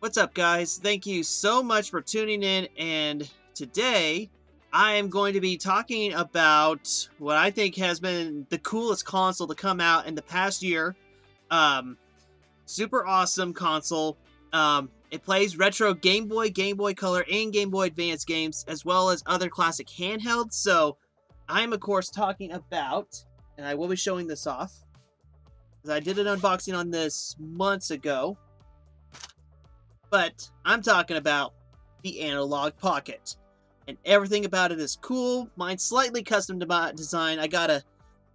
What's up, guys? Thank you so much for tuning in, and today I am going to be talking about what I think has been the coolest console to come out in the past year. Um, Super awesome console. It plays retro Game Boy, Game Boy Color, and Game Boy Advance games, as well as other classic handhelds. So I'm, of course, talking about, and I will be showing this off, because I did an unboxing on this months ago. But I'm talking about the Analogue Pocket. And everything about it is cool. Mine's slightly custom design. I got a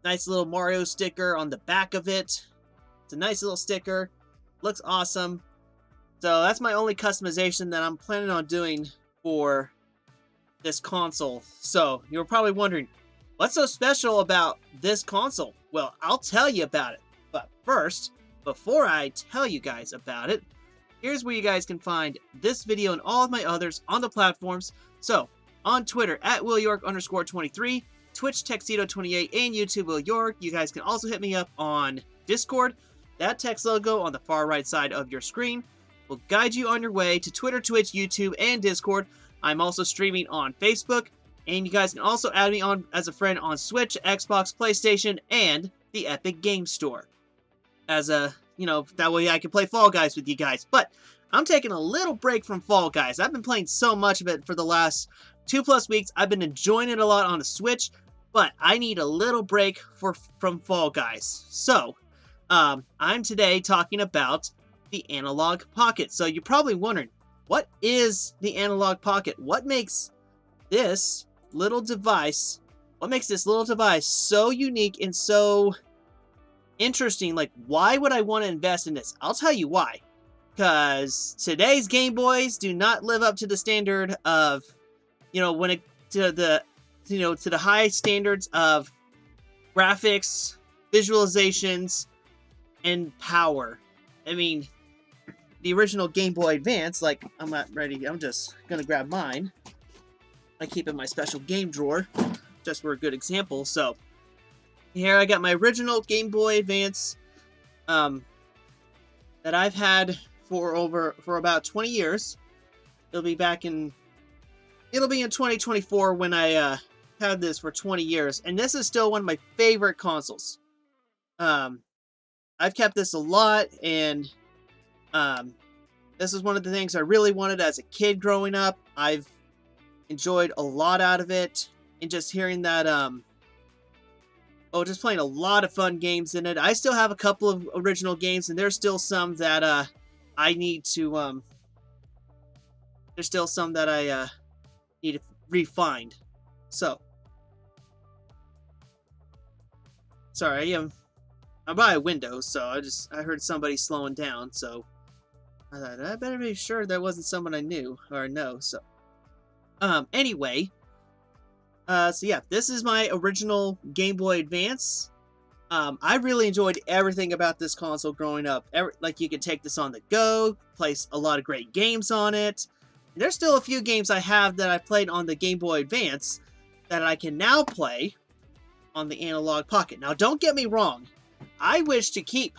nice little Mario sticker on the back of it. It's a nice little sticker. Looks awesome. So that's my only customization that I'm planning on doing for this console. So you're probably wondering, what's so special about this console? Well, I'll tell you about it. But first, before I tell you guys about it, here's where you guys can find this video and all of my others on the platforms. So, on Twitter, at WillYork_23, Twitch, Tuxedo28, and YouTube, Will York. You guys can also hit me up on Discord. That text logo on the far right side of your screen will guide you on your way to Twitter, Twitch, YouTube, and Discord. I'm also streaming on Facebook, and you guys can also add me on as a friend on Switch, Xbox, PlayStation, and the Epic Game Store. As a that way I can play Fall Guys with you guys. But I'm taking a little break from Fall Guys. I've been playing so much of it for the last 2+ weeks. I've been enjoying it a lot on the Switch, but I need a little break from Fall Guys. So, I'm today talking about the Analogue Pocket. So you're probably wondering, what is the Analogue Pocket? What makes this little device so unique and so interesting? Like, why would I want to invest in this? I'll tell you why. Because today's Game Boys do not live up to the standard of, to the high standards of graphics, visualizations, and power. I mean, the original Game Boy Advance, like, I'm not ready. I'm just gonna grab mine. I keep it in my special game drawer, just for a good example. So here I got my original Game Boy Advance that I've had for about 20 years. It'll be in 2024 when I had this for 20 years, and this is still one of my favorite consoles. I've kept this a lot, and this is one of the things I really wanted as a kid growing up. I've enjoyed a lot out of it, and just hearing that just playing a lot of fun games in it. I still have a couple of original games, and there's still some that I need to need to refine. So, sorry, I'm by a window, so I heard somebody slowing down, so I thought I better be sure that wasn't someone I knew or know. So, anyway. So yeah, this is my original Game Boy Advance. I really enjoyed everything about this console growing up. Like, you could take this on the go, play a lot of great games on it. And there's still a few games I have that I played on the Game Boy Advance that I can now play on the Analogue Pocket. Now, don't get me wrong. I wish to keep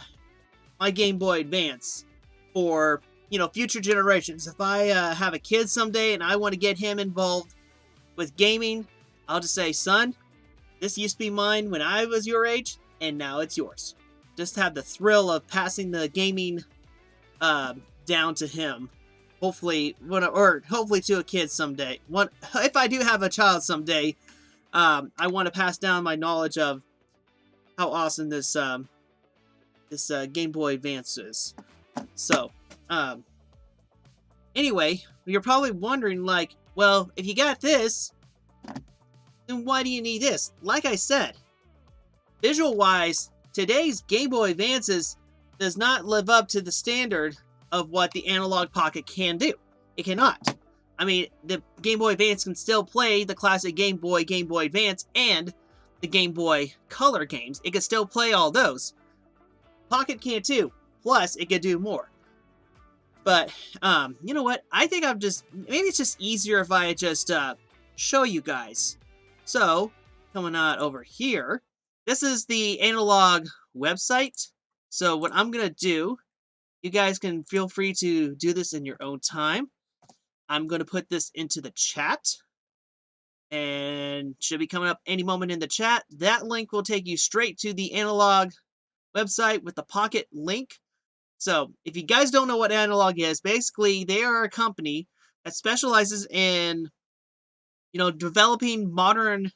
my Game Boy Advance for, future generations. If I have a kid someday and I want to get him involved with gaming, I'll just say, son, this used to be mine when I was your age, and now it's yours. Just have the thrill of passing the gaming down to him. Hopefully, hopefully to a kid someday. If I do have a child someday, I want to pass down my knowledge of how awesome this Game Boy Advance is. So, anyway, you're probably wondering, like, well, if you got this, then why do you need this? Like I said, visual-wise, today's Game Boy Advances does not live up to the standard of what the Analogue Pocket can do. It cannot. I mean, the Game Boy Advance can still play the classic Game Boy Advance, and the Game Boy Color games. It can still play all those. Pocket can too. Plus, it could do more. But, you know what? I think maybe it's just easier if I just show you guys. So, coming out over here, this is the Analogue website. So what I'm going to do you guys can feel free to do this in your own time. I'm going to put this into the chat, and should be coming up any moment in the chat. That link will take you straight to the Analogue website with the Pocket link. So if you guys don't know what Analogue is, basically they are a company that specializes in, developing modern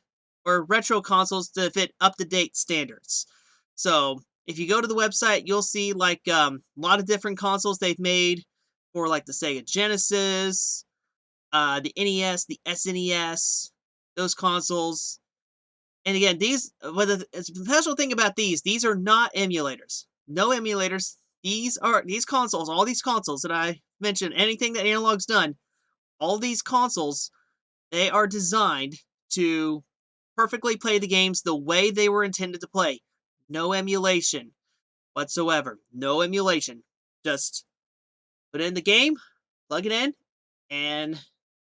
or retro consoles to fit up-to-date standards. So if you go to the website, you'll see like a lot of different consoles they've made for like the Sega Genesis, the NES, the SNES, those consoles. And again, the special thing about these are not emulators. No emulators. These consoles, all these consoles that I mentioned, anything that Analogue's done, all these consoles, they are designed to perfectly play the games the way they were intended to play. No emulation whatsoever. No emulation. Just put it in the game, plug it in, and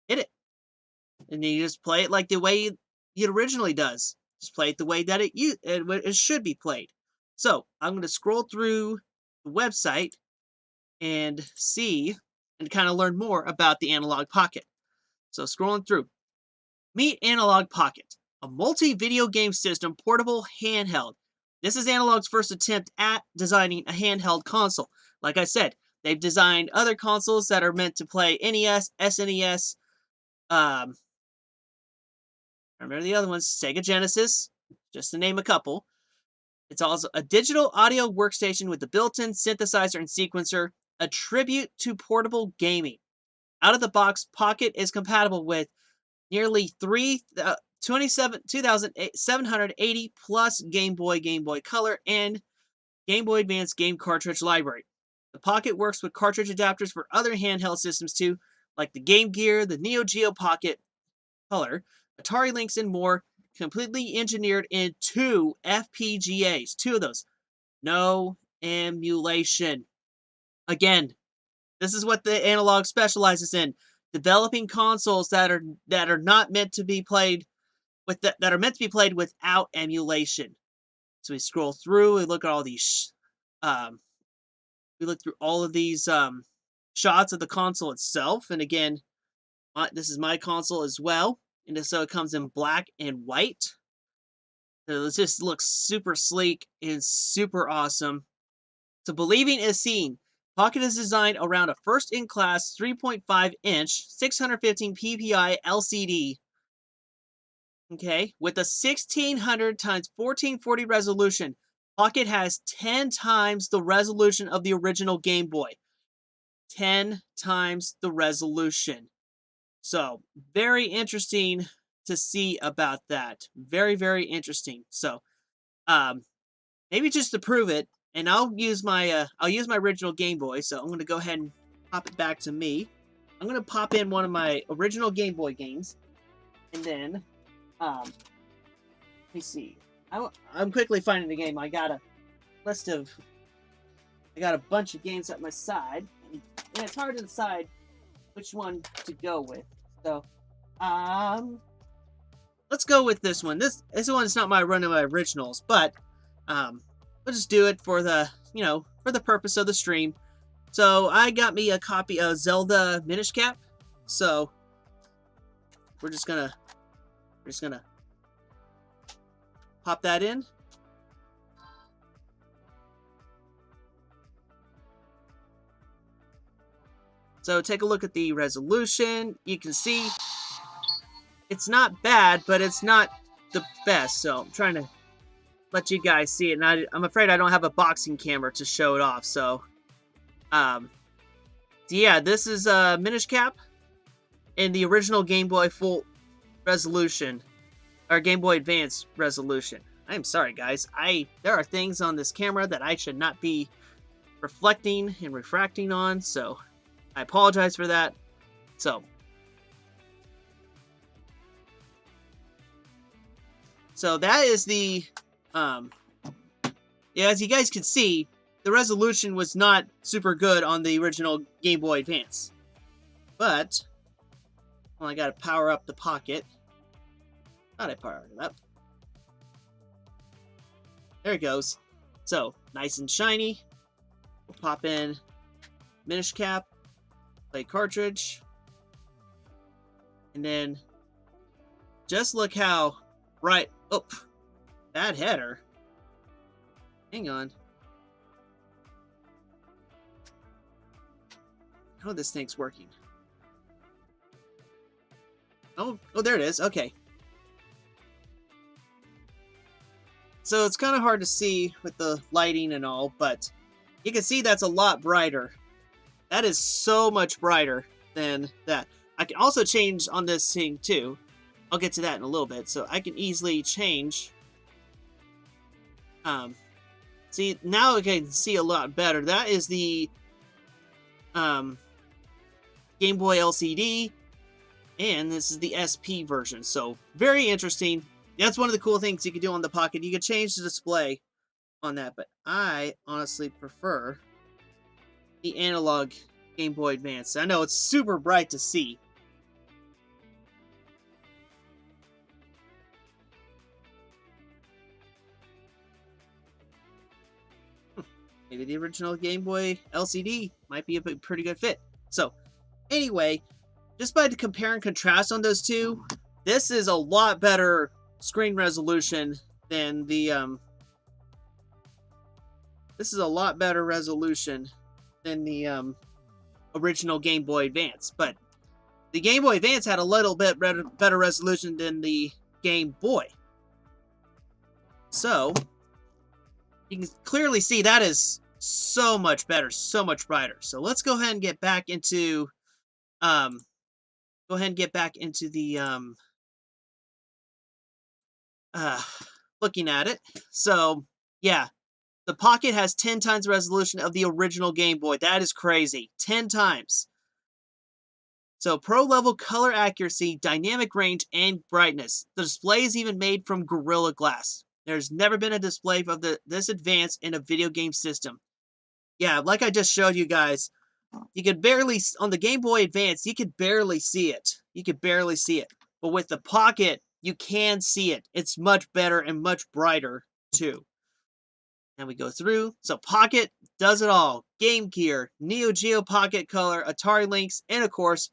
hit it. And then you just play it like the way it originally does. Just play it the way that it should be played. So I'm going to scroll through the website and see and kind of learn more about the Analogue Pocket. So scrolling through. Meet Analogue Pocket, a multi-video game system portable handheld. This is Analogue's first attempt at designing a handheld console. Like I said, they've designed other consoles that are meant to play NES, SNES, I remember the other ones, Sega Genesis, just to name a couple. It's also a digital audio workstation with a built-in synthesizer and sequencer, a tribute to portable gaming. Out of the box, Pocket is compatible with nearly 2,780 plus Game Boy, Game Boy Color, and Game Boy Advance game cartridge library. The Pocket works with cartridge adapters for other handheld systems too, like the Game Gear, the Neo Geo Pocket Color, Atari Lynx, and more, completely engineered in 2 FPGAs. 2 of those. No emulation. Again, this is what the Analogue specializes in. Developing consoles that are not meant to be played with that are meant to be played without emulation. So we scroll through, we look at all these we look through all of these shots of the console itself, and again, this is my console as well. And so it comes in black and white. So it just looks super sleek and super awesome. So believing is seeing. Pocket is designed around a first-in-class 3.5-inch 615 ppi LCD. Okay, with a 1600 x 1440 resolution. Pocket has 10 times the resolution of the original Game Boy. 10 times the resolution. So, very interesting to see about that. Very, very interesting. So, maybe just to prove it, and I'll use my original Game Boy. So I'm going to go ahead and pop it back to me. I'm going to pop in one of my original Game Boy games, and then let me see. I'm quickly finding the game. I got a bunch of games at my side, and it's hard to decide which one to go with. So, let's go with this one. This one's not one of my originals, but we'll just do it for the purpose of the stream. So I got me a copy of Zelda Minish Cap. So we're just gonna pop that in. So take a look at the resolution. You can see it's not bad, but it's not the best. So I'm trying to let you guys see it, and I'm afraid I don't have a boxing camera to show it off. So, yeah, this is Minish Cap in the original Game Boy full resolution, or Game Boy Advance resolution. I'm sorry, guys. There are things on this camera that I should not be reflecting and refracting on, so I apologize for that. So that is the yeah, as you guys can see, the resolution was not super good on the original Game Boy Advance. But, well, I gotta power up the Pocket. Thought I powered it up. There it goes. So, nice and shiny. We'll pop in Minish cap, play cartridge, and then just look how bright. Oh, bad header. Hang on. Oh, this thing's working. Oh, there it is. Okay. So it's kind of hard to see with the lighting and all, but you can see that's a lot brighter. That is so much brighter than that. I can also change on this thing too. I'll get to that in a little bit. So I can easily change. See, now I can see a lot better. That is the Game Boy LCD, and this is the SP version. So very interesting. That's one of the cool things you can do on the Pocket. You can change the display on that, but I honestly prefer the analog Game Boy Advance. I know it's super bright to see. Maybe the original Game Boy LCD might be a pretty good fit. So, anyway, just by the compare and contrast on those two, this is a lot better screen resolution than the this is a lot better resolution than the original Game Boy Advance. But the Game Boy Advance had a little bit better resolution than the Game Boy. So, you can clearly see that is so much better, so much brighter. So let's go ahead and get back into the looking at it. So yeah, the Pocket has 10 times the resolution of the original Game Boy. That is crazy. 10 times. So pro level color accuracy, dynamic range, and brightness. The display is even made from Gorilla Glass. There's never been a display of this advanced in a video game system. Yeah, like I just showed you guys, you could barely, on the Game Boy Advance, you could barely see it. You could barely see it. But with the Pocket, you can see it. It's much better and much brighter, too. And we go through. So Pocket does it all. Game Gear, Neo Geo Pocket Color, Atari Lynx, and of course,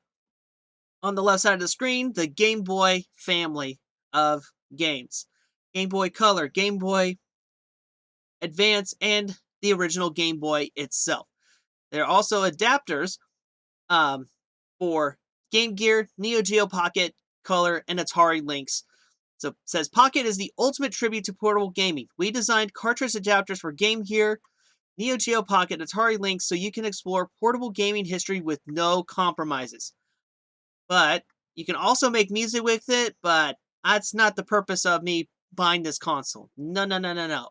on the left side of the screen, the Game Boy family of games. Game Boy Color, Game Boy Advance, and the original Game Boy itself. There are also adapters for Game Gear, Neo Geo Pocket, Color, and Atari Lynx. So it says, Pocket is the ultimate tribute to portable gaming. We designed cartridge adapters for Game Gear, Neo Geo Pocket, Atari Lynx, so you can explore portable gaming history with no compromises. But you can also make music with it, but that's not the purpose of me buying this console. No.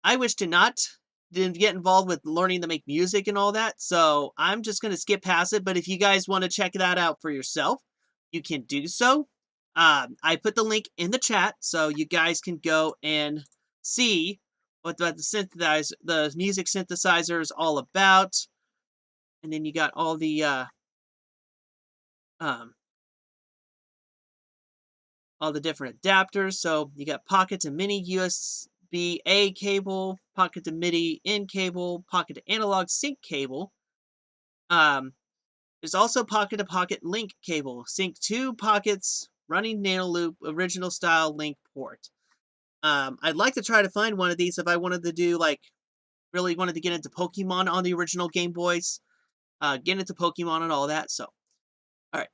I wish to not get involved with learning to make music and all that, so I'm just going to skip past it. But if you guys want to check that out for yourself, you can do so. I put the link in the chat, so you guys can go and see what the music synthesizer is all about. And then you got all the different adapters. So you got Pocket to Mini USB-A cable, Pocket to MIDI in cable, Pocket to analog sync cable. There's also Pocket to Pocket link cable, sync 2 Pockets, running nano loop, original style link port. I'd like to try to find one of these if I wanted to do, like, really wanted to get into Pokemon on the original Game Boys. Get into Pokemon and all that. So, alright.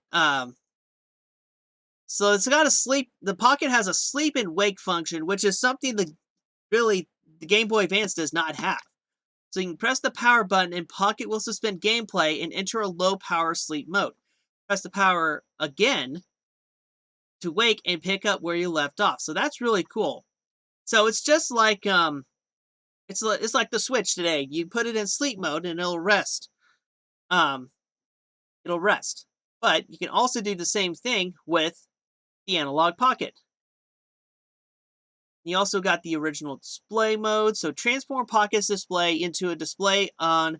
So it's got a sleep. The Pocket has a sleep and wake function, which is something that really the Game Boy Advance does not have. So you can press the power button and Pocket will suspend gameplay and enter a low power sleep mode. Press the power again to wake and pick up where you left off. So that's really cool. So it's just like it's like the Switch today. You put it in sleep mode and it'll rest. It'll rest. But you can also do the same thing with the Analogue Pocket. You also got the original display mode. So transform Pocket's display into a display on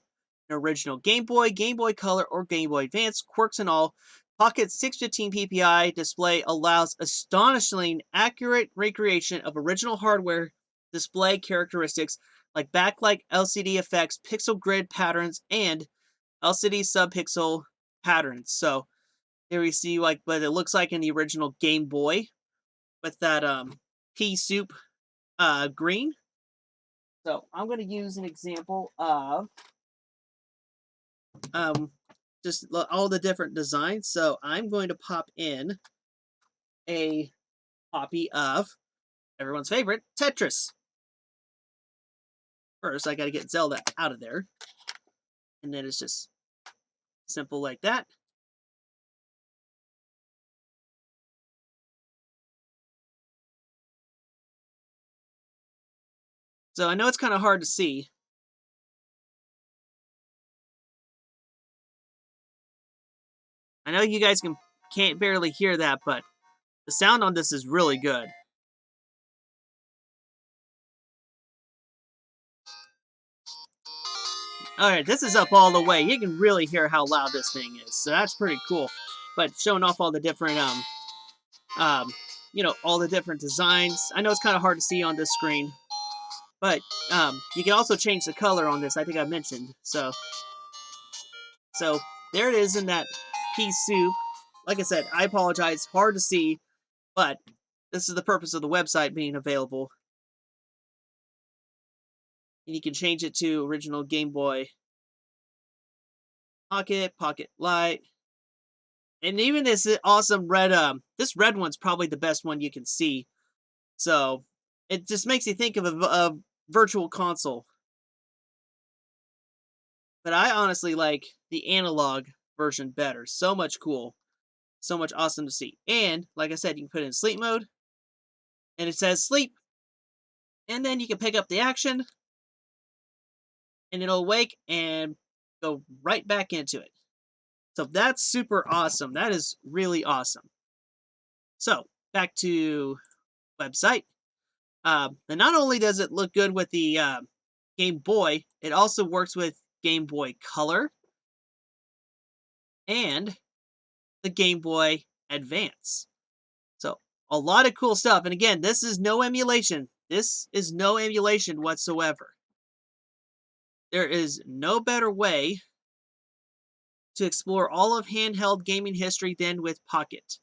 an original Game Boy, Game Boy Color, or Game Boy Advance, quirks and all. Pocket's 615 ppi display allows astonishingly accurate recreation of original hardware display characteristics like backlight LCD effects, pixel grid patterns, and LCD subpixel patterns. So here we see like what it looks like in the original Game Boy with that pea soup green. So I'm going to use an example of just all the different designs. So I'm going to pop in a copy of everyone's favorite Tetris. First, I got to get Zelda out of there. And then it's just simple like that. So I know it's kind of hard to see. I know you guys can't barely hear that, but the sound on this is really good. Alright, this is up all the way. You can really hear how loud this thing is. So that's pretty cool. But showing off all the different all the different designs. I know it's kind of hard to see on this screen. But you can also change the color on this, I think I mentioned. So there it is in that pea soup. Like I said, I apologize, hard to see, but this is the purpose of the website being available. And you can change it to original Game Boy Pocket, Pocket Lite. And even this awesome red, this red one's probably the best one you can see. So it just makes you think of a virtual console. But I honestly like the analog version better. So much cool. So much awesome to see. And, like I said, you can put it in sleep mode. And it says sleep. And then you can pick up the action. And it'll wake and go right back into it. So that's super awesome. That is really awesome. So, back to website. And not only does it look good with the Game Boy, it also works with Game Boy Color and the Game Boy Advance. So a lot of cool stuff. And again, this is no emulation. This is no emulation whatsoever. There is no better way to explore all of handheld gaming history than with Pocket.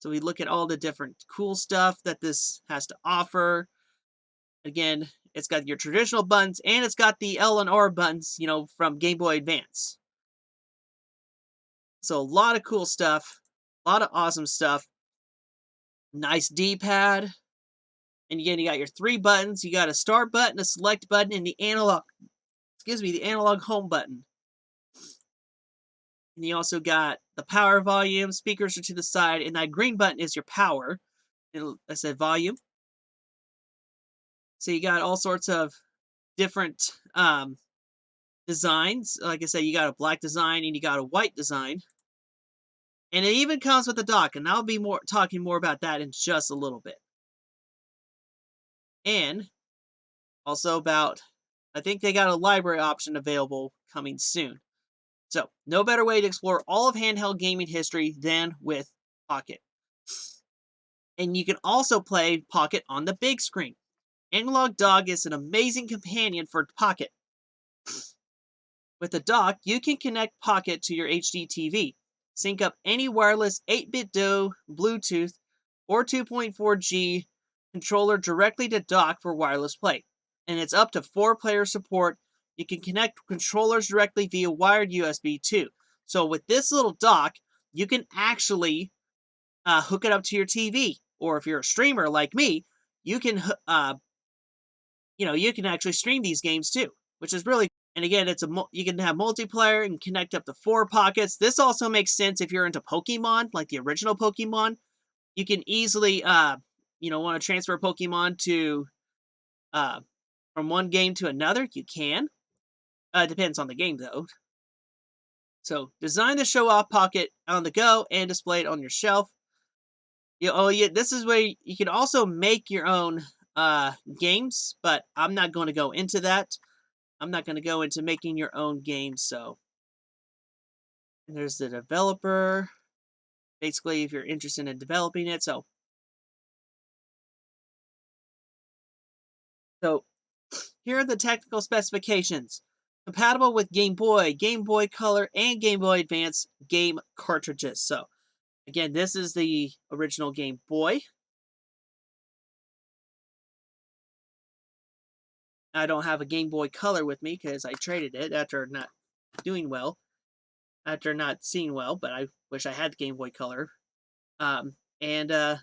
So we look at all the different cool stuff that this has to offer. Again, it's got your traditional buttons, and it's got the L and R buttons, from Game Boy Advance. So a lot of cool stuff, a lot of awesome stuff. Nice D-pad. And again, you got your 3 buttons. You got a start button, a select button, and the analog home button. And you also got the power volume, speakers are to the side, and that green button is your power. And I said volume. So you got all sorts of different designs. Like I said, you got a black design and you got a white design. And it even comes with a dock, and I'll be talking more about that in just a little bit. And also about, I think they got a library option available coming soon. So, no better way to explore all of handheld gaming history than with Pocket. And you can also play Pocket on the big screen. Analog Dog is an amazing companion for Pocket. With the dock, you can connect Pocket to your HD TV, sync up any wireless 8-bit DOE, Bluetooth, or 2.4G controller directly to dock for wireless play. And it's up to 4-player support. You can connect controllers directly via wired USB too. So with this little dock, you can actually hook it up to your TV. Or if you're a streamer like me, you can you can actually stream these games too, which is really. And again, you can have multiplayer and connect up to 4 pockets. This also makes sense if you're into Pokemon, like the original Pokemon. You can easily want to transfer Pokemon to from one game to another. You can. Depends on the game though. So design the show off Pocket on the go and display it on your shelf. This is where you can also make your own games, but I'm not going to go into that. I'm not going to go into making your own games. So and there's the developer. Basically, if you're interested in developing it. So here are the technical specifications. Compatible with Game Boy, Game Boy Color, and Game Boy Advance game cartridges. So, again, this is the original Game Boy. I don't have a Game Boy Color with me because I traded it after not doing well, after not seeing well, but I wish I had the Game Boy Color. And a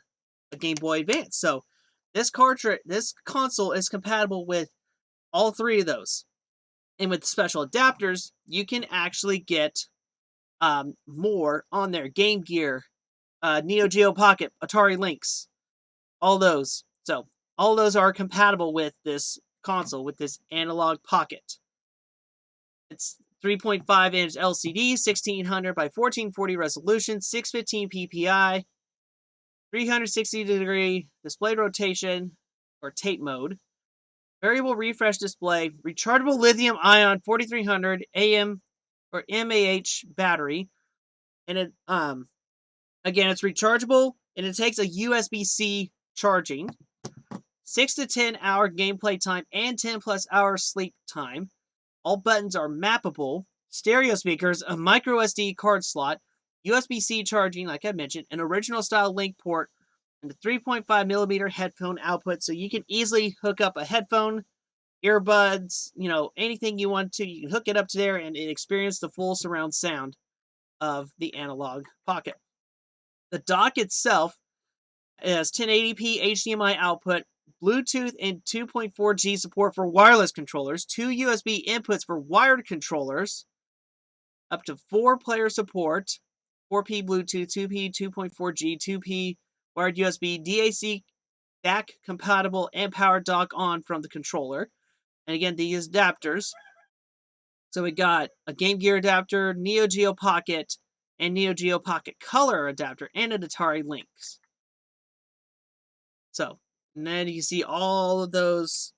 Game Boy Advance. So, this console is compatible with all three of those. And with special adapters, you can actually get more on there. Game Gear, Neo Geo Pocket, Atari Lynx, all those. So all those are compatible with this console, with this Analogue Pocket. It's 3.5-inch LCD, 1600 by 1440 resolution, 615 ppi, 360-degree display rotation or tape mode, variable refresh display, rechargeable lithium-ion 4300 AM or mAh battery, and it again it's rechargeable and it takes a USB-C charging, 6 to 10 hour gameplay time and 10 plus hours sleep time. All buttons are mappable, stereo speakers, a micro SD card slot, USB-C charging, like I mentioned, an original style link port, and a 3.5 millimeter headphone output, so you can easily hook up a headphone, earbuds, anything you want to. You can hook it up to there and experience the full surround sound of the Analogue Pocket. The dock itself has 1080p HDMI output, Bluetooth and 2.4G support for wireless controllers, 2 USB inputs for wired controllers, up to 4-player support, 4P Bluetooth, 2P 2.4G, 2P wired USB, DAC DAC compatible, and power dock on from the controller. And again, these adapters. So we got a Game Gear adapter, Neo Geo Pocket, and Neo Geo Pocket Color adapter, and an Atari Lynx. So, and then you see all of those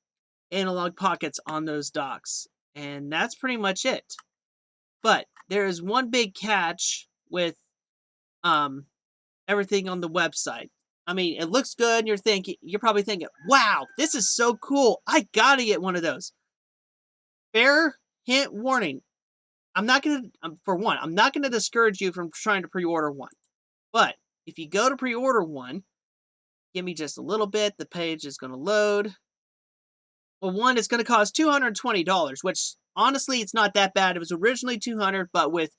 analog pockets on those docks. And that's pretty much it. But there is one big catch with everything on the website. I mean, it looks good, and you're probably thinking, wow, this is so cool. I gotta get one of those. Fair hint warning. I'm not gonna discourage you from trying to pre-order one. But if you go to pre-order one, give me just a little bit. The page is gonna load. Well, one, it's gonna cost $220, which honestly, it's not that bad. It was originally $200, but with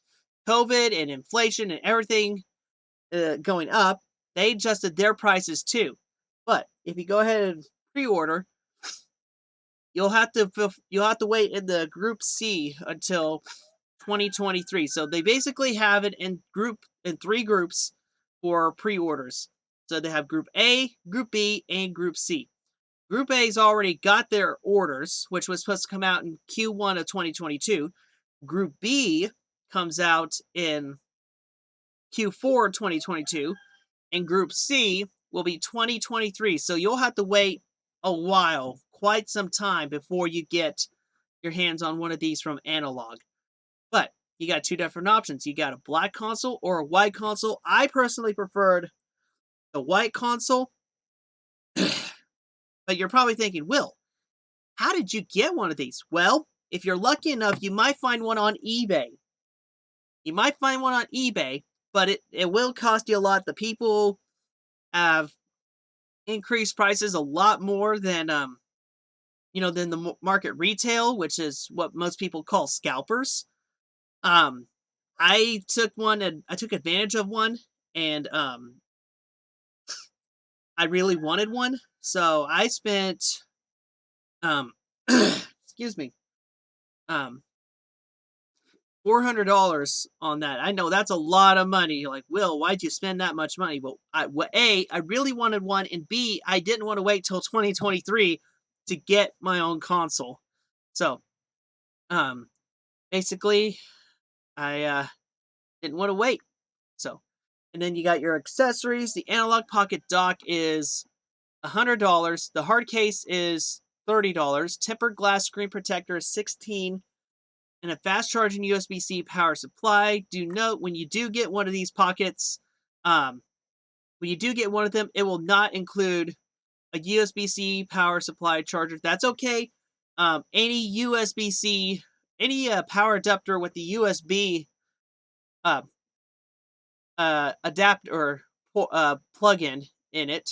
COVID and inflation and everything going up, they adjusted their prices too. But if you go ahead and pre-order, you'll have to wait in the Group C until 2023. So they basically have it in 3 groups for pre-orders. So they have Group A, Group B, and Group C. Group A's already got their orders, which was supposed to come out in Q1 of 2022. Group B comes out in Q4 2022, and Group C will be 2023. So you'll have to wait a while, quite some time, before you get your hands on one of these from Analogue. But you got 2 different options. You got a black console or a white console. I personally preferred the white console. But you're probably thinking, Will, how did you get one of these? Well, if you're lucky enough, you might find one on eBay. But it will cost you a lot. The people have increased prices a lot more than than the market retail, which is what most people call scalpers. I took advantage of one, and I really wanted one, so I spent excuse me, $400 on that. I know that's a lot of money. You're like, Will, why'd you spend that much money? Well, A, I really wanted one, and B, I didn't want to wait till 2023 to get my own console. So, basically, I didn't want to wait. So, and then you got your accessories. The Analogue Pocket dock is $100. The hard case is $30. Tempered glass screen protector is $16. And a fast charging USB-C power supply. Do note, when you do get one of these pockets, when you do get one of them, it will not include a USB-C power supply charger. That's okay. any USB-C, any power adapter with the USB uh, adapter or plug-in in it,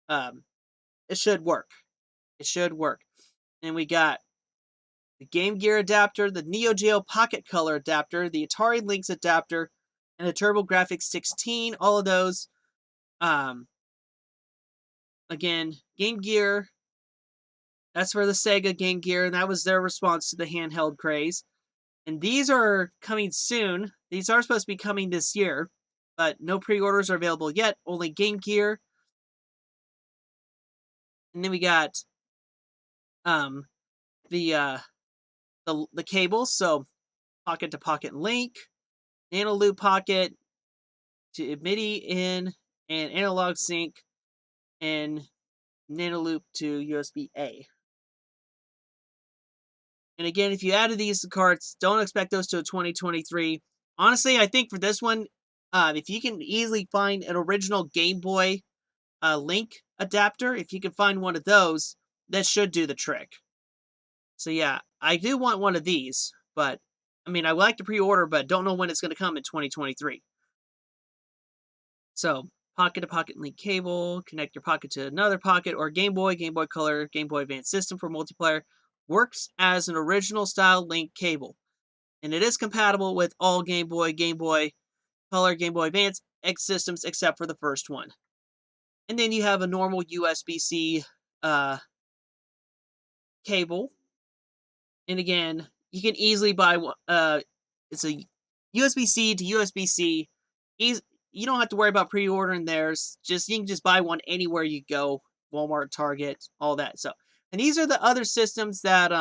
um, it should work. It should work. And we got the Game Gear adapter, the Neo Geo Pocket Color adapter, the Atari Lynx adapter, and the TurboGrafx 16. All of those. Um, Again, Game Gear. That's for the Sega Game Gear, and that was their response to the handheld craze. And these are coming soon. These are supposed to be coming this year, but no pre-orders are available yet. Only Game Gear. And then we got um the the cables, so pocket to pocket link, nano loop pocket to MIDI in, and analog sync, and nano loop to USB A. And again, if you added these to carts, don't expect those till 2023. Honestly, I think for this one, if you can easily find an original Game Boy link adapter, if you can find one of those, that should do the trick. So yeah, I do want one of these, but I mean, I would like to pre-order, but don't know when it's going to come in 2023. So, pocket to pocket link cable, connect your pocket to another pocket, or Game Boy, Game Boy Color, Game Boy Advance system for multiplayer. Works as an original style link cable. And it is compatible with all Game Boy, Game Boy Color, Game Boy Advance X systems except for the first one. And then you have a normal USB-C cable. And again, you can easily buy one. It's a USB-C to USB-C. You don't have to worry about pre-ordering theirs. You can just buy one anywhere you go, Walmart, Target, all that. So, and these are the other systems that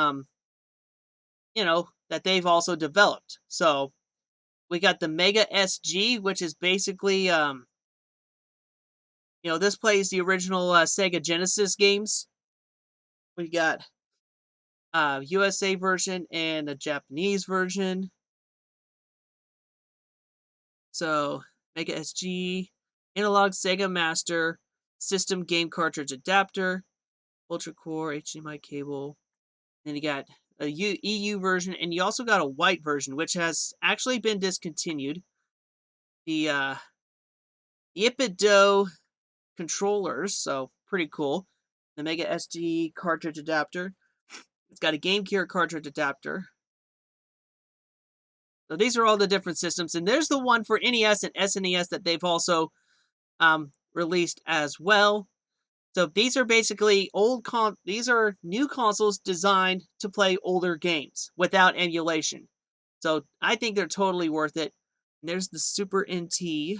that they've also developed. So we got the Mega SG, which is basically this plays the original Sega Genesis games. We got USA version and a Japanese version. So Mega SG, analog Sega Master, system game cartridge adapter, ultra core HDMI cable. Then you got a EU version, and you also got a white version, which has actually been discontinued. The Ipido controllers, so pretty cool. The Mega SG cartridge adapter. It's got a Game Gear cartridge adapter. So these are all the different systems, and there's the one for NES and SNES that they've also released as well. So these are basically these are new consoles designed to play older games without emulation. So I think they're totally worth it. And there's the Super NT.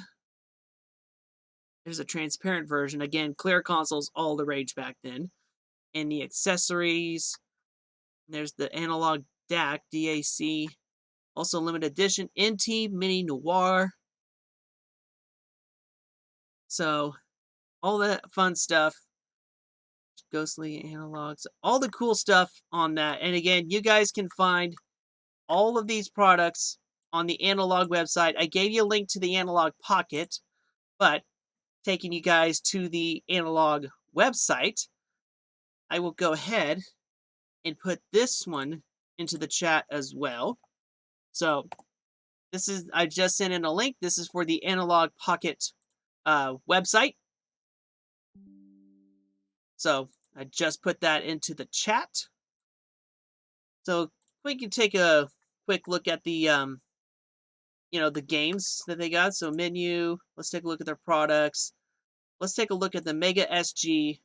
There's a transparent version. Again, clear consoles, all the rage back then. And the accessories. And there's the analog DAC. Also limited edition NT Mini Noir. So all that fun stuff. Ghostly analogs, all the cool stuff on that. And again, you guys can find all of these products on the Analogue website. I gave you a link to the Analogue Pocket, but taking you guys to the Analogue website, I will go ahead and put this one into the chat as well. So I just sent in a link. This is for the Analogue Pocket website. So I just put that into the chat. So we can take a quick look at the the games that they got. So menu, let's take a look at their products. Let's take a look at the Mega SG.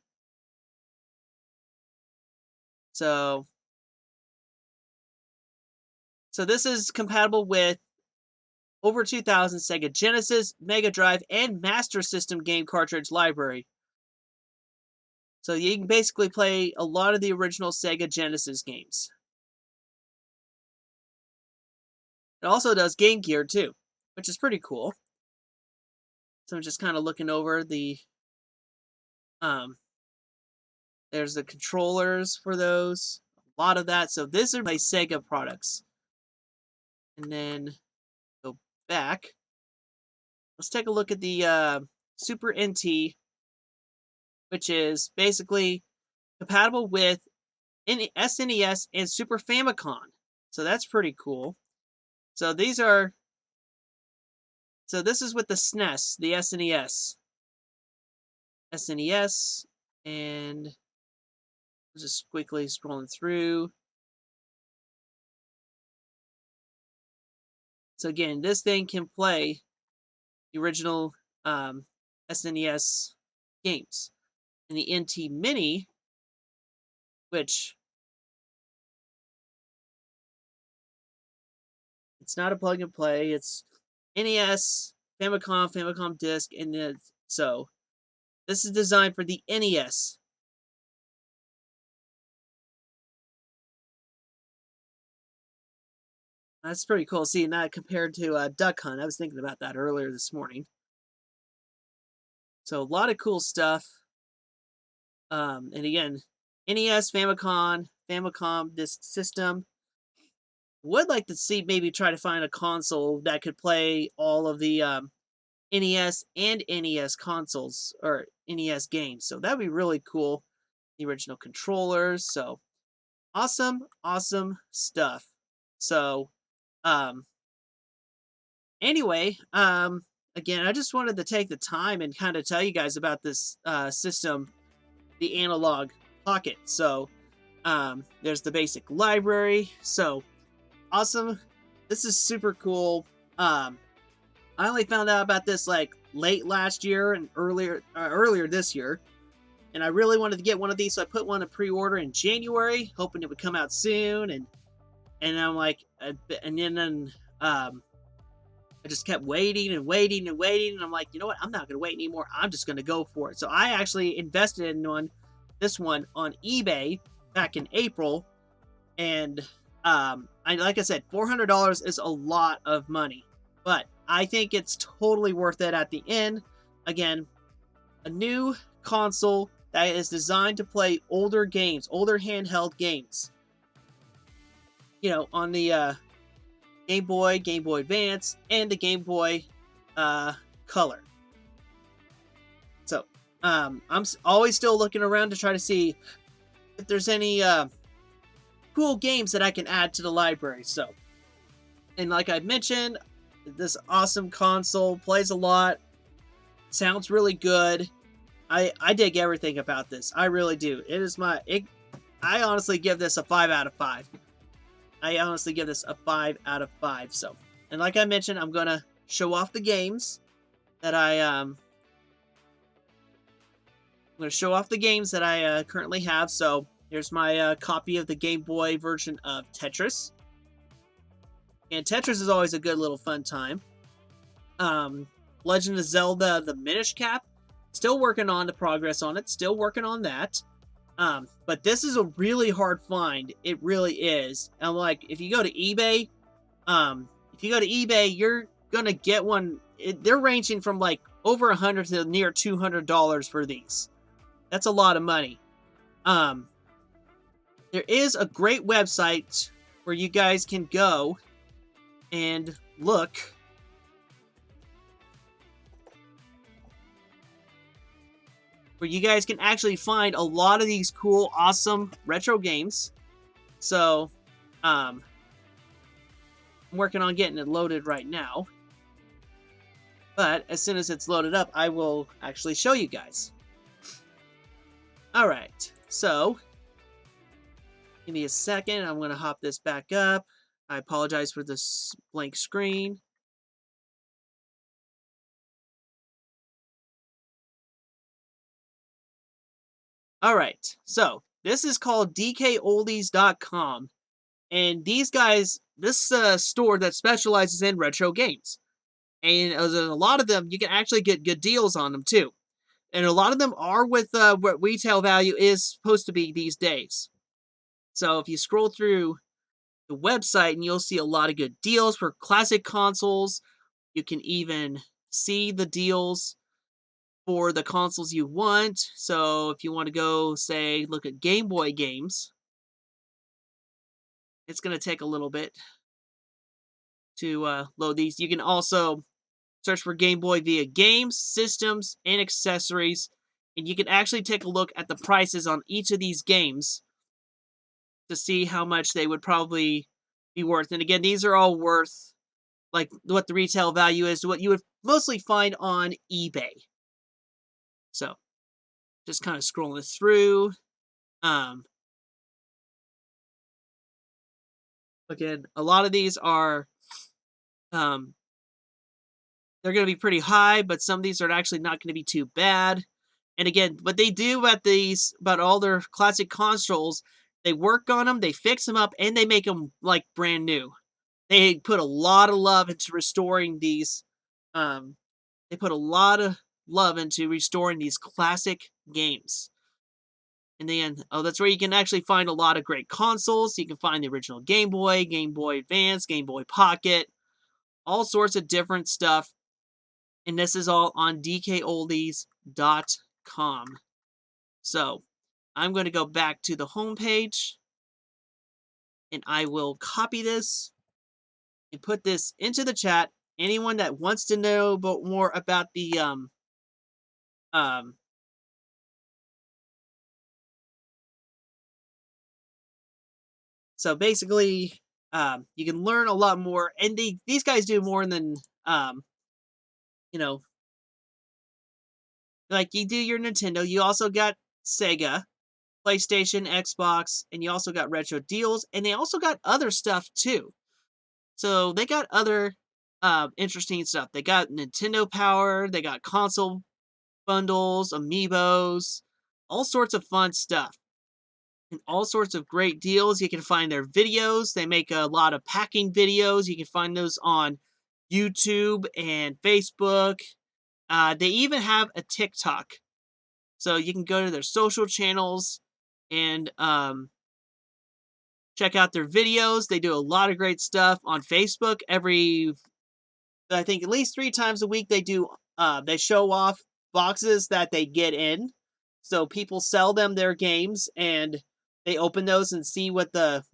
So this is compatible with over 2,000 Sega Genesis, Mega Drive, and Master System game cartridge library. So you can basically play a lot of the original Sega Genesis games. It also does Game Gear too, which is pretty cool. So I'm just kind of looking over the there's the controllers for those. A lot of that. So these are my Sega products. And then go back. Let's take a look at the Super NT, which is basically compatible with SNES, and Super Famicom. So that's pretty cool. So these are, so this is with the SNES, the SNES. SNES, and just quickly scrolling through. So again, this thing can play the original SNES games. And the NT Mini, which it's not a plug and play, it's NES, Famicom, Famicom Disc, and then so this is designed for the NES. That's pretty cool seeing that compared to Duck Hunt. I was thinking about that earlier this morning. So a lot of cool stuff. And again, NES, Famicom Disk System. Would like to see maybe try to find a console that could play all of the NES and NES consoles or NES games. So that'd be really cool. The original controllers. So awesome, awesome stuff. So anyway, again, I just wanted to take the time and kind of tell you guys about this system, the Analogue Pocket. So there's the basic library. So awesome. This is super cool. I only found out about this like late last year and earlier this year, and I really wanted to get one of these, so I put one in pre-order in January, hoping it would come out soon. And I'm like, and then I just kept waiting and waiting and waiting, and I'm like, you know what? I'm not gonna wait anymore. I'm just gonna go for it. So I actually invested in this one on eBay back in April, and like I said, $400 is a lot of money, but I think it's totally worth it at the end. Again, a new console that is designed to play older games, older handheld games. You know, on the Game Boy, Game Boy Advance, and the Game Boy Color. So, I'm always still looking around to try to see if there's any cool games that I can add to the library. So, and like I mentioned, this awesome console plays a lot, sounds really good. I dig everything about this. I really do. It is I honestly give this a 5 out of 5. I honestly give this a 5 out of 5. So, and like I mentioned, I'm gonna show off the games that I'm gonna show off the games that I currently have. So here's my copy of the Game Boy version of Tetris. And Tetris is always a good little fun time. Legend of Zelda, the Minish Cap. Still working on the progress on it. Still working on that. But this is a really hard find. It really is. And like, if you go to eBay, you're gonna get one. They're ranging from like over $100 to near $200 for these. That's a lot of money. There is a great website where you guys can go and look. Where you guys can actually find a lot of these cool, awesome retro games. So, I'm working on getting it loaded right now. But as soon as it's loaded up, I will actually show you guys. Alright, so give me a second. I'm going to hop this back up. I apologize for this blank screen. Alright, so this is called Dkoldies.com. And these guys, this store that specializes in retro games. And a lot of them, you can actually get good deals on them too. And a lot of them are with what retail value is supposed to be these days. So if you scroll through the website, and you'll see a lot of good deals for classic consoles. You can even see the deals for the consoles you want. So if you want to go, say, look at Game Boy games, it's going to take a little bit to load these. You can also search for Game Boy via games, systems, and accessories, and you can actually take a look at the prices on each of these games to see how much they would probably be worth. And again, these are all worth like what the retail value is, what you would mostly find on eBay. So just kind of scrolling through. Um, Again, a lot of these are um, they're going to be pretty high, but some of these are actually not going to be too bad. And again, what they do about all their classic consoles, they work on them, they fix them up, and they make them like brand new. They put a lot of love into restoring these. Um, they put a lot of love into restoring these classic games. In the end, oh, that's where you can actually find a lot of great consoles. You can find the original Game Boy, Game Boy Advance, Game Boy Pocket, all sorts of different stuff. And this is all on Dkoldies.com. So I'm going to go back to the home page and I will copy this and put this into the chat. Anyone that wants to know more about the um so basically you can learn a lot more, and these guys do more than you know, like you do your Nintendo, you also got Sega, PlayStation, Xbox, and you also got retro deals, and they also got other stuff too. So they got other interesting stuff. They got Nintendo Power, they got console bundles, amiibos, all sorts of fun stuff. And all sorts of great deals. You can find their videos. They make a lot of packing videos. You can find those on YouTube and Facebook. They even have a TikTok. So you can go to their social channels and check out their videos. They do a lot of great stuff on Facebook. I think at least 3 times a week, they show off boxes that they get in. So people sell them their games and they open those and see what what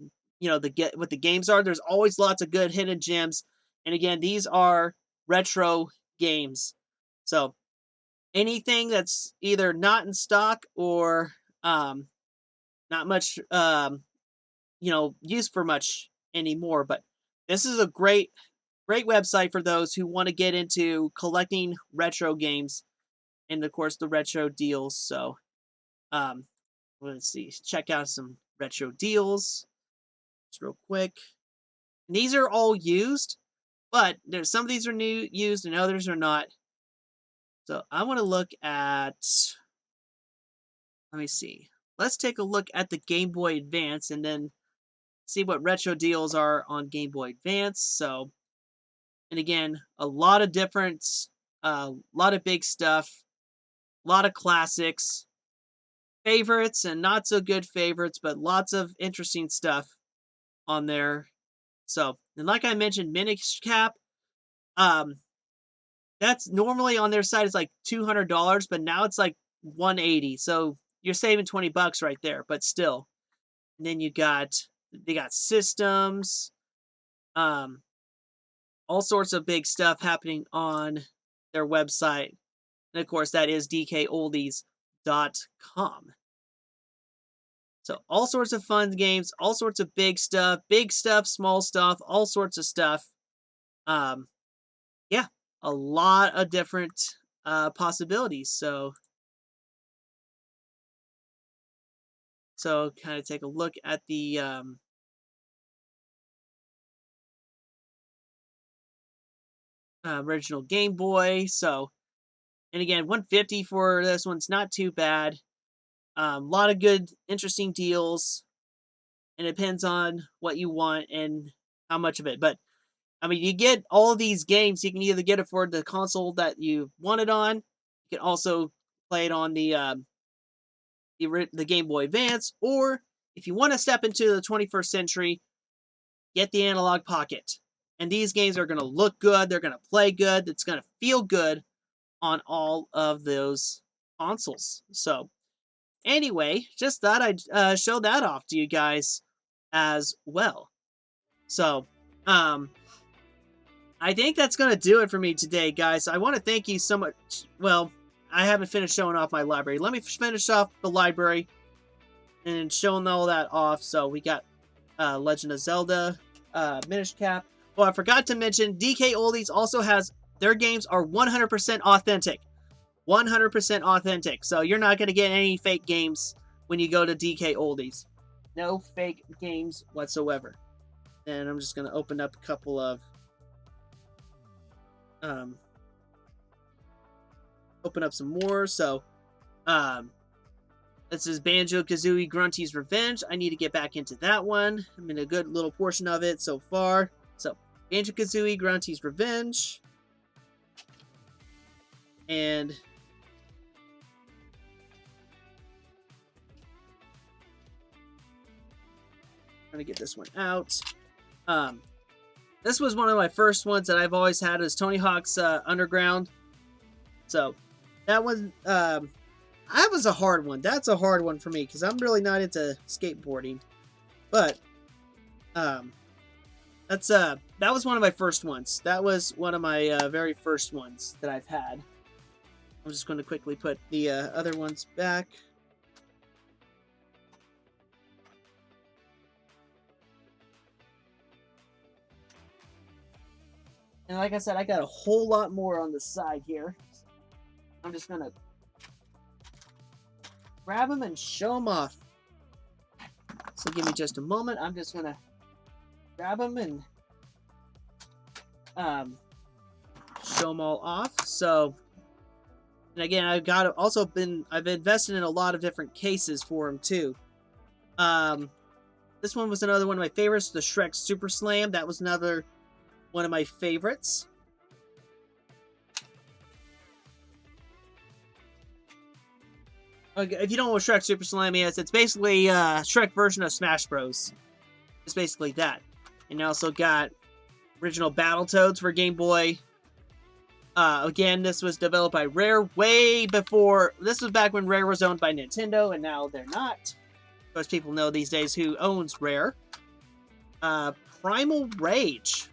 the games are. There's always lots of good hidden gems. And again, these are retro games. So anything that's either not in stock or not much used for much anymore, but this is a great website for those who want to get into collecting retro games and of course the retro deals. So um let's see, check out some retro deals just real quick. And these are all used, but there's some of these are new used and others are not. So I want to look at, let me see, let's take a look at the Game Boy Advance and then see what retro deals are on Game Boy Advance. So, and again, a lot of different, lot of big stuff, a lot of classics, favorites and not so good favorites, but lots of interesting stuff on there. So, and like I mentioned, Minish Cap, um, that's normally on their site is like $200, but now it's like 180. So you're saving $20 right there, but still. And then they got systems, um, all sorts of big stuff happening on their website. And of course, that is dkoldies.com. So all sorts of fun games, all sorts of big stuff, small stuff, all sorts of stuff. Yeah, a lot of different possibilities. So kind of take a look at the original Game Boy. So, and again, 150 for this one's not too bad. A lot of good, interesting deals, and it depends on what you want and how much of it. But I mean, you get all these games. You can either get it for the console that you want it on. You can also play it on the Game Boy Advance, or if you want to step into the 21st century, get the Analogue Pocket. And these games are going to look good. They're going to play good. It's going to feel good on all of those consoles. So anyway, just thought I'd show that off to you guys as well. So, I think that's going to do it for me today, guys. I want to thank you so much. Well, I haven't finished showing off my library. Let me finish off the library. and showing all that off. So we got Legend of Zelda, Minish Cap. Well, I forgot to mention, Dkoldies also has, their games are 100% authentic. 100% authentic. So you're not going to get any fake games when you go to Dkoldies. No fake games whatsoever. And I'm just going to open up a couple of open up some more. So this is Banjo-Kazooie Grunty's Revenge. I need to get back into that one. I'm in a good little portion of it so far. So Banjo-Kazooie Grunty's Revenge. And trying to get this one out. This was one of my first ones that I've always had, is Tony Hawk's Underground. So that one, that was a hard one. That's a hard one for me because I'm really not into skateboarding. But that was one of my first ones. That was one of my very first ones that I've had. I'm just going to quickly put the other ones back. And like I said, I got a whole lot more on the side here. I'm just going to grab them and show them off. So give me just a moment. I'm just going to grab them and show them all off. So, and again, I've invested in a lot of different cases for them too. This one was another one of my favorites, the Shrek Super Slam. That was another one of my favorites. Okay, if you don't know what Shrek Super Slam is, it's basically Shrek version of Smash Bros. It's basically that. And you also got original Battletoads for Game Boy. Again, this was developed by Rare way before. This was back when Rare was owned by Nintendo, and now they're not. Most people know these days who owns Rare. Primal Rage.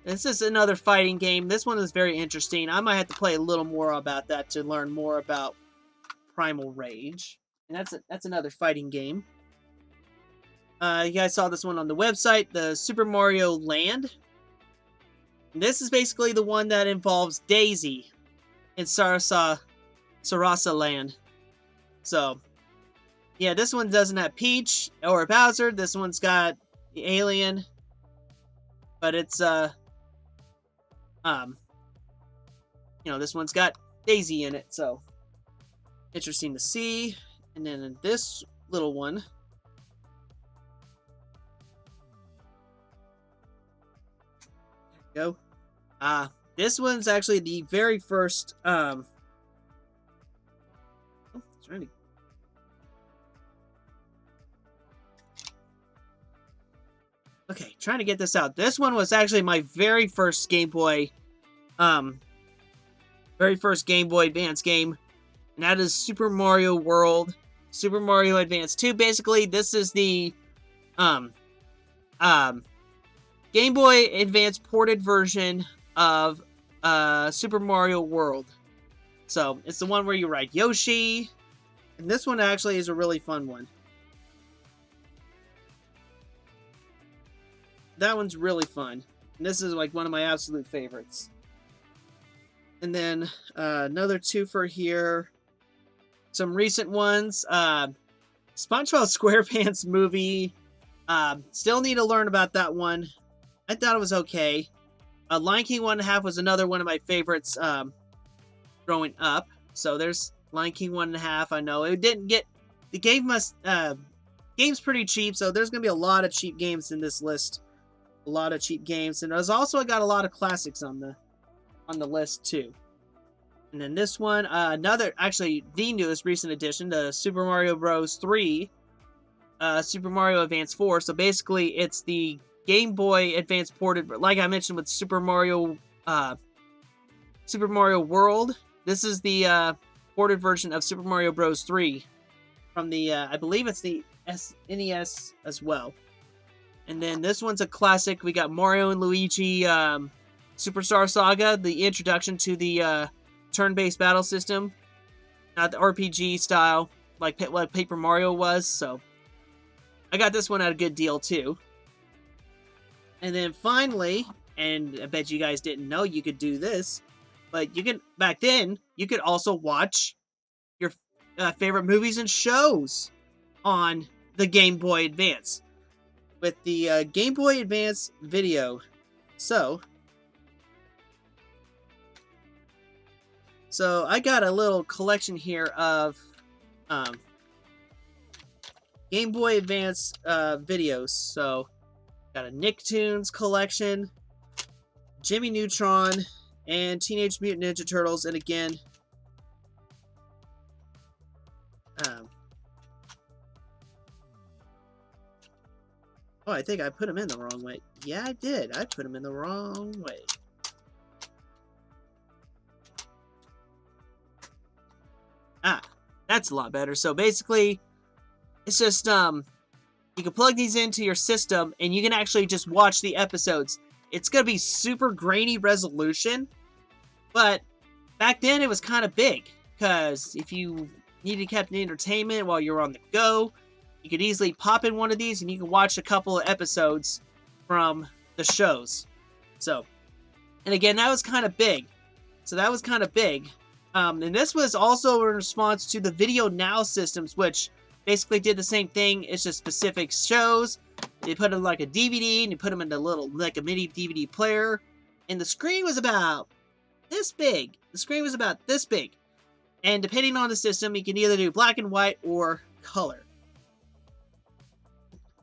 This is another fighting game. This one is very interesting. I might have to play a little more about that to learn more about Primal Rage. And that's another fighting game. You guys saw this one on the website, the Super Mario Land. And this is basically the one that involves Daisy in Sarasa Land. So, yeah, this one doesn't have Peach or Bowser. This one's got the alien. But it's, this one's got Daisy in it, so interesting to see. And then in this little one, there we go. This one's actually the very first, Okay, trying to get this out. This one was actually my very first Game Boy, Advance game, and that is Super Mario World, Super Mario Advance 2. Basically, this is the, Game Boy Advance ported version of, Super Mario World. So, it's the one where you ride Yoshi, and this one actually is a really fun one. That one's really fun. And this is like one of my absolute favorites. And then another twofer here. Some recent ones. SpongeBob SquarePants movie. Still need to learn about that one. I thought it was okay. Lion King 1.5 was another one of my favorites growing up. So there's Lion King 1.5. I know it didn't get the game. Game's pretty cheap, so there's gonna be a lot of cheap games in this list. A lot of cheap games, and there's also got a lot of classics on the list too. And then this one, actually the newest recent addition, the Super Mario Bros. 3, Super Mario Advance 4. So basically, it's the Game Boy Advance ported, like I mentioned with Super Mario World. This is the ported version of Super Mario Bros. 3 from the, I believe it's the NES as well. And then this one's a classic. We got Mario and Luigi Superstar Saga, the introduction to the turn-based battle system. Not the RPG style. like Paper Mario was. So I got this one at a good deal too. And then finally, and I bet you guys didn't know you could do this, but you can, back then, you could also watch your favorite movies and shows on the Game Boy Advance with the Game Boy Advance video. So I got a little collection here of Game Boy Advance videos. So got a Nicktoons collection, Jimmy Neutron, and Teenage Mutant Ninja Turtles, and again, oh, I think I put them in the wrong way. Yeah, I did. I put them in the wrong way. Ah, that's a lot better. So basically, it's just, you can plug these into your system, and you can actually just watch the episodes. It's going to be super grainy resolution, but back then it was kind of big, because if you needed kept entertainment while you're on the go, you could easily pop in one of these, and you can watch a couple of episodes from the shows. So, and again, that was kind of big. So that was kind of big. And this was also in response to the Video Now systems, which basically did the same thing. It's just specific shows. They put in like a DVD, and you put them in a little, like a mini DVD player. And the screen was about this big. The screen was about this big. And depending on the system, you can either do black and white or color.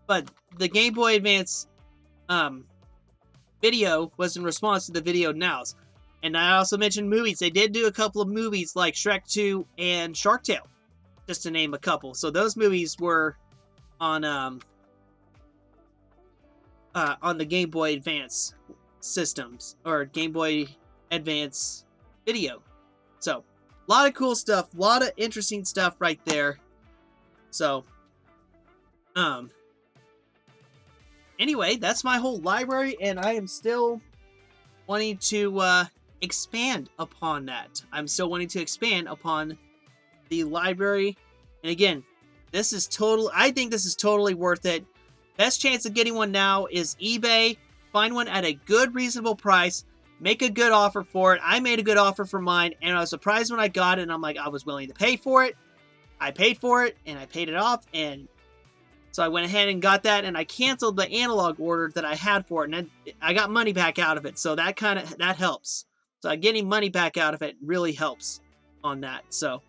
But the Game Boy Advance video was in response to the Video Nows. And I also mentioned movies. They did do a couple of movies like Shrek 2 and Shark Tale, just to name a couple. So those movies were on the Game Boy Advance systems, or Game Boy Advance video. So a lot of cool stuff, a lot of interesting stuff right there. So anyway, that's my whole library, and I am still wanting to expand upon that. I'm still wanting to expand upon the library. And again, this is I think this is totally worth it. Best chance of getting one now is eBay. Find one at a good, reasonable price. Make a good offer for it. I made a good offer for mine, and I was surprised when I got it, and I'm like, I was willing to pay for it. I paid for it, and I paid it off, and so I went ahead and got that, and I canceled the analog order that I had for it, and I got money back out of it, so that helps. So getting money back out of it really helps on that. So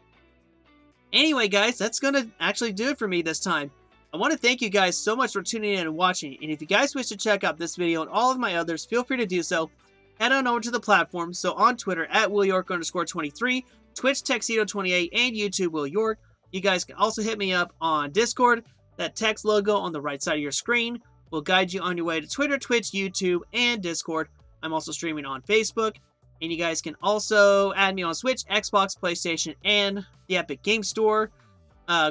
anyway, guys, that's going to actually do it for me this time. I want to thank you guys so much for tuning in and watching, and if you guys wish to check out this video and all of my others, feel free to do so. Head on over to the platform, so on Twitter, at WillYork_23, Twitch, Tuxedo28, and YouTube, Will York. You guys can also hit me up on Discord. That text logo on the right side of your screen will guide you on your way to Twitter, Twitch, YouTube, and Discord. I'm also streaming on Facebook, and you guys can also add me on Switch, Xbox, PlayStation, and the Epic Game Store.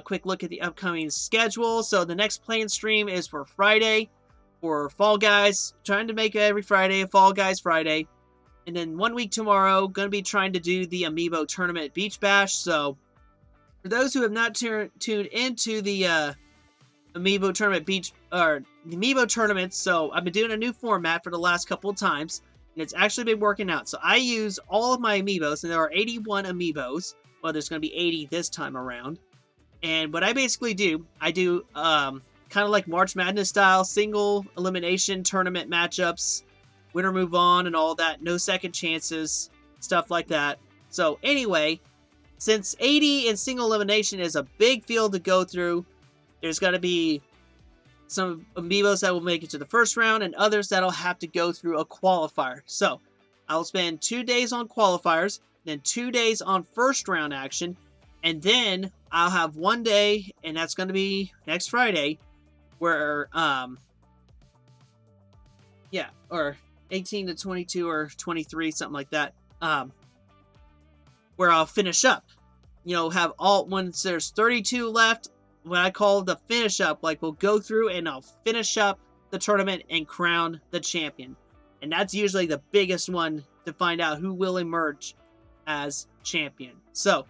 Quick look at the upcoming schedule. So the next planned stream is for Friday for Fall Guys. Trying to make every Friday a Fall Guys Friday. And then 1 week tomorrow, going to be trying to do the Amiibo Tournament Beach Bash. So for those who have not tuned into the Amiibo Tournament the Amiibo Tournaments, so I've been doing a new format for the last couple of times, and it's actually been working out. So I use all of my Amiibos, and there are 81 Amiibos. Well, there's going to be 80 this time around. And what I basically do, I do kind of like March Madness style, single elimination tournament matchups, winner move on and all that, no second chances, stuff like that. So anyway, since 80 in single elimination is a big field to go through, there's got to be some Amiibos that will make it to the first round and others that'll have to go through a qualifier. So I'll spend 2 days on qualifiers, then 2 days on first round action, and then I'll have 1 day, and that's going to be next Friday, where, yeah, or 18 to 22 or 23, something like that, where I'll finish up. You know, have all, once there's 32 left, what I call the finish up, like we'll go through and I'll finish up the tournament and crown the champion. And that's usually the biggest one to find out who will emerge as champion. So,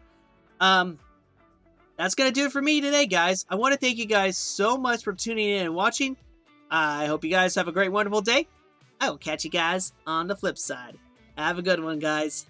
that's going to do it for me today, guys. I want to thank you guys so much for tuning in and watching. I hope you guys have a great, wonderful day. I will catch you guys on the flip side. Have a good one, guys.